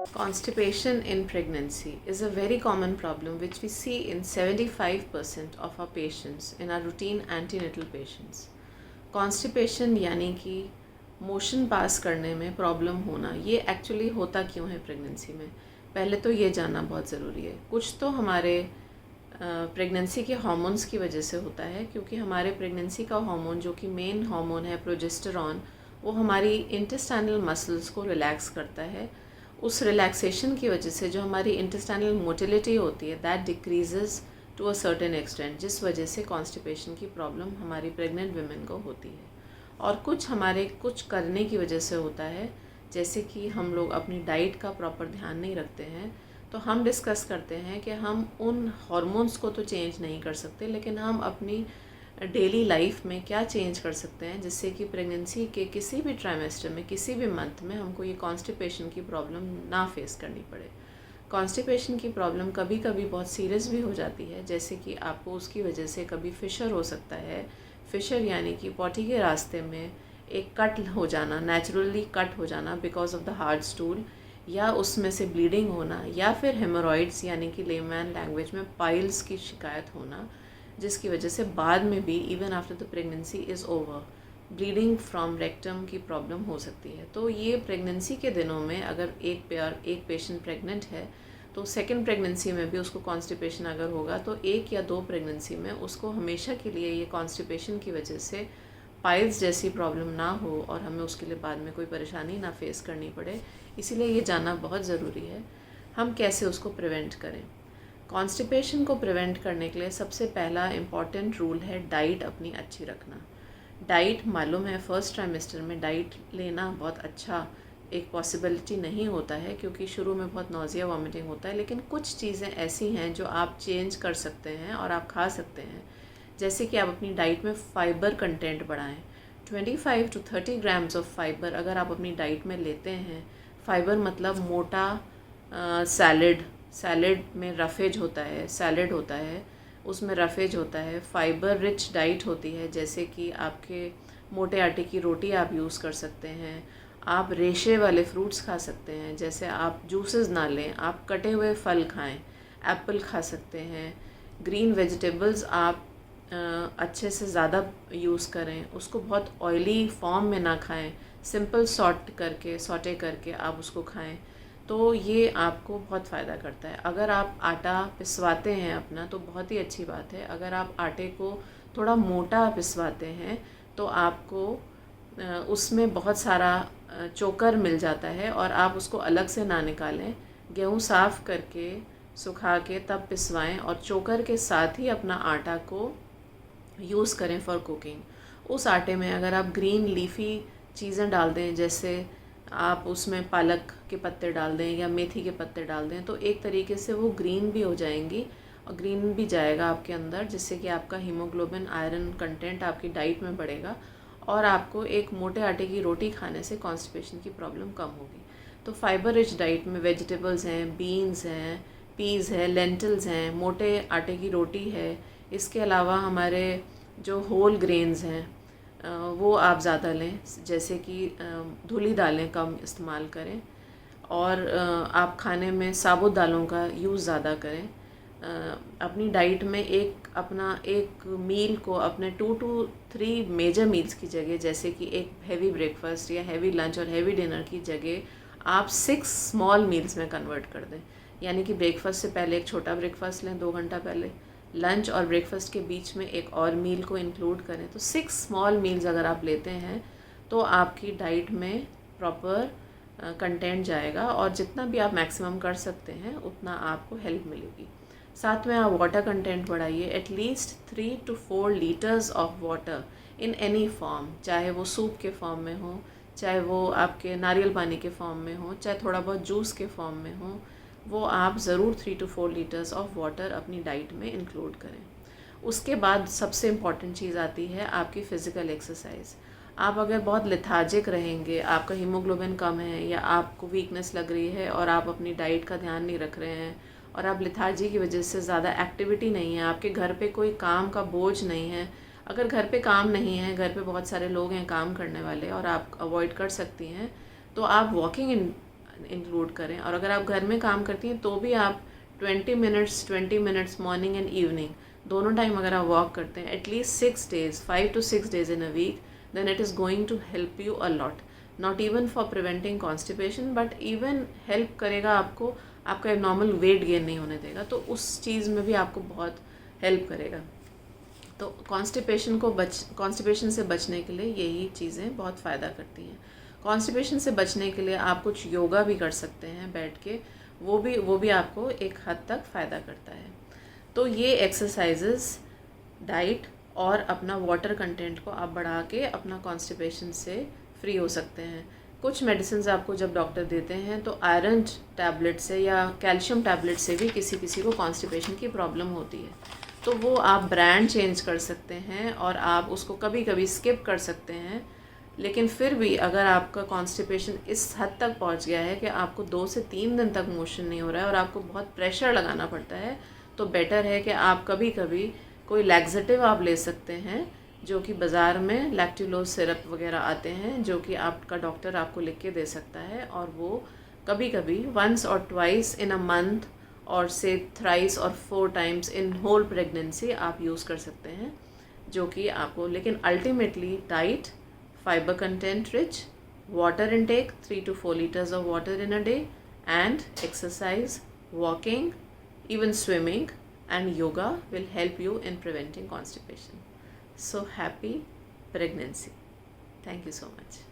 Constipation in pregnancy is a very common problem which we see in 75% of our patients in our routine antenatal patients. Constipation यानी कि motion pass करने में problem होना, ये actually होता क्यों है प्रेगनेंसी में? पहले तो ये जानना बहुत ज़रूरी है। कुछ तो हमारे प्रेगनेंसी के हार्मोन्स की वजह से होता है, क्योंकि हमारे प्रेगनेंसी का हार्मोन जो कि मेन हार्मोन है प्रोजेस्टेरॉन, वो हमारी इंटेस्टाइनल मसल्स को रिलैक्स करता है। उस रिलैक्सेशन की वजह से जो हमारी इंटेस्टाइनल मोटिलिटी होती है that decreases to a certain extent, जिस वजह से कॉन्स्टिपेशन की प्रॉब्लम हमारी प्रेग्नेंट वुमेन को होती है। और कुछ हमारे कुछ करने की वजह से होता है, जैसे कि हम लोग अपनी डाइट का प्रॉपर ध्यान नहीं रखते हैं। तो हम डिस्कस करते हैं कि हम उन हार्मोन्स को तो चेंज नहीं कर सकते, लेकिन हम अपनी डेली लाइफ में क्या चेंज कर सकते हैं जिससे कि प्रेगनेंसी के किसी भी ट्राइमेस्टर में, किसी भी मंथ में हमको ये कॉन्स्टिपेशन की प्रॉब्लम ना फेस करनी पड़े। कॉन्स्टिपेशन की प्रॉब्लम कभी कभी बहुत सीरियस भी हो जाती है, जैसे कि आपको उसकी वजह से कभी फिशर हो सकता है। फिशर यानी कि पॉटी के रास्ते में एक कट हो जाना, नेचुरली कट हो जाना because of the hard stool, या उसमें से ब्लीडिंग होना, या फिर हेमोरॉइड्स यानी कि लेमैन लैंग्वेज में पाइल्स की शिकायत होना, जिसकी वजह से बाद में भी even after the pregnancy is over bleeding from rectum की प्रॉब्लम हो सकती है। तो ये प्रेगनेंसी के दिनों में अगर एक पेशेंट प्रेग्नेंट है तो सेकेंड प्रेगनेंसी में भी उसको कॉन्स्टिपेशन अगर होगा तो एक या दो प्रेगनेंसी में उसको हमेशा के लिए ये कॉन्स्टिपेशन की वजह से पाइल्स जैसी प्रॉब्लम ना हो और हमें उसके लिए बाद में कोई परेशानी ना फेस करनी पड़े। इसीलिए ये जानना बहुत ज़रूरी है हम कैसे उसको प्रिवेंट करें। कॉन्स्टिपेशन को प्रिवेंट करने के लिए सबसे पहला इम्पॉर्टेंट रूल है डाइट अपनी अच्छी रखना। डाइट मालूम है फर्स्ट ट्राइमेस्टर में डाइट लेना बहुत अच्छा एक पॉसिबिलिटी नहीं होता है, क्योंकि शुरू में बहुत नौजिया वॉमिटिंग होता है, लेकिन कुछ चीज़ें ऐसी हैं जो आप चेंज कर सकते हैं और आप खा सकते हैं। जैसे कि आप अपनी डाइट में फ़ाइबर कंटेंट बढ़ाएं। 25 to 30 ग्राम्स ऑफ फाइबर अगर आप अपनी डाइट में लेते हैं, फाइबर मतलब मोटा सैलड में रफेज होता है, सैलड होता है, उसमें रफेज होता है, फाइबर रिच डाइट होती है, जैसे कि आपके मोटे आटे की रोटी आप यूज़ कर सकते हैं, आप रेशे वाले फ्रूट्स खा सकते हैं, जैसे आप जूसेस ना लें, आप कटे हुए फल खाएं, एप्पल खा सकते हैं, ग्रीन वेजिटेबल्स आप अच्छे से ज़्यादा यूज़ करें, उसको बहुत ऑयली फॉर्म में ना खाएं, सिंपल सॉटे करके आप उसको खाएं, तो ये आपको बहुत फ़ायदा करता है। अगर आप आटा पिसवाते हैं अपना तो बहुत ही अच्छी बात है। अगर आप आटे को थोड़ा मोटा पिसवाते हैं तो आपको उसमें बहुत सारा चोकर मिल जाता है और आप उसको अलग से ना निकालें, गेहूँ साफ़ करके सुखा के तब पिसवाएं और चोकर के साथ ही अपना आटा को यूज़ करें फॉर कुकिंग। उस आटे में अगर आप ग्रीन लीफ़ी चीज़ें डाल दें, जैसे आप उसमें पालक के पत्ते डाल दें या मेथी के पत्ते डाल दें, तो एक तरीके से वो ग्रीन भी हो जाएंगी और ग्रीन भी जाएगा आपके अंदर, जिससे कि आपका हीमोग्लोबिन आयरन कंटेंट आपकी डाइट में बढ़ेगा और आपको एक मोटे आटे की रोटी खाने से कॉन्स्टिपेशन की प्रॉब्लम कम होगी। तो फाइबर रिच डाइट में वेजिटेबल्स हैं, बीन्स हैं, पीज़ है, लेंटिल्स हैं, मोटे आटे की रोटी है, इसके अलावा हमारे जो होल ग्रेन्स हैं वो आप ज़्यादा लें, जैसे कि धुली दालें कम इस्तेमाल करें और आप खाने में साबुत दालों का यूज़ ज़्यादा करें। अपनी डाइट में एक मील को अपने 2 to 3 मेजर मील्स की जगह, जैसे कि एक हैवी ब्रेकफास्ट या हैवी लंच और हैवी डिनर की जगह आप 6 स्मॉल मील्स में कन्वर्ट कर दें। यानी कि ब्रेकफास्ट से पहले एक छोटा ब्रेकफास्ट लें 2 घंटा पहले, लंच और ब्रेकफास्ट के बीच में एक और मील को इंक्लूड करें। तो 6 स्मॉल मील्स अगर आप लेते हैं तो आपकी डाइट में प्रॉपर कंटेंट जाएगा और जितना भी आप मैक्सिमम कर सकते हैं उतना आपको हेल्प मिलेगी। साथ में आप वाटर कंटेंट बढ़ाइए, at least 3 to 4 litres of water in any form, चाहे वो सूप के फॉर्म में हो, चाहे वो आपके नारियल पानी के फॉर्म में हो, चाहे थोड़ा बहुत जूस के फॉर्म में हो, वो आप ज़रूर 3 to 4 लीटर्स ऑफ वाटर अपनी डाइट में इंक्लूड करें। उसके बाद सबसे इम्पॉर्टेंट चीज़ आती है आपकी फ़िज़िकल एक्सरसाइज। आप अगर बहुत लेथार्जिक रहेंगे, आपका हीमोग्लोबिन कम है या आपको वीकनेस लग रही है और आप अपनी डाइट का ध्यान नहीं रख रहे हैं और आप लेथार्जी की वजह से ज़्यादा एक्टिविटी नहीं है, आपके घर पे कोई काम का बोझ नहीं है, अगर घर पे काम नहीं है, घर पे बहुत सारे लोग हैं काम करने वाले और आप अवॉइड कर सकती हैं, तो आप वॉकिंग इंक्लूड करें। और अगर आप घर में काम करती हैं तो भी आप 20 मिनट्स मॉर्निंग एंड इवनिंग दोनों टाइम अगर आप वॉक करते हैं at least 6 days, 5 to 6 days in a week, then it is going to help you a lot. Not even for preventing constipation, but even help करेगा आपको, आपका एबनॉर्मल वेट गेन नहीं होने देगा, तो उस चीज़ में भी आपको बहुत हेल्प करेगा। तो कॉन्स्टिपेशन से बचने के लिए यही चीज़ें बहुत फ़ायदा करती हैं। कॉन्स्टिपेशन से बचने के लिए आप कुछ योगा भी कर सकते हैं बैठ के, वो भी आपको एक हद तक फ़ायदा करता है। तो ये एक्सरसाइजेस, डाइट और अपना वाटर कंटेंट को आप बढ़ा के अपना कॉन्स्टिपेशन से फ्री हो सकते हैं। कुछ मेडिसिन आपको जब डॉक्टर देते हैं तो आयरन टैबलेट से या कैल्शियम टैबलेट से भी किसी किसी को कॉन्स्टिपेशन की प्रॉब्लम होती है, तो वो आप ब्रांड चेंज कर सकते हैं और आप उसको कभी कभी स्किप कर सकते हैं। लेकिन फिर भी अगर आपका कॉन्स्टिपेशन इस हद तक पहुंच गया है कि आपको 2 से 3 दिन तक मोशन नहीं हो रहा है और आपको बहुत प्रेशर लगाना पड़ता है, तो बेटर है कि आप कभी कभी कोई लैक्सेटिव आप ले सकते हैं, जो कि बाज़ार में लैक्टुलोज सिरप वगैरह आते हैं जो कि आपका डॉक्टर आपको लिख के दे सकता है, और वो कभी कभी once or twice in a month और से thrice और 4 times इन होल प्रेगनेंसी आप यूज़ कर सकते हैं, जो कि आपको, लेकिन ultimately diet, fibre content rich, water intake 3 to 4 liters of water in a day, and exercise, walking, even swimming and yoga will help you in preventing constipation. So happy pregnancy. Thank you so much.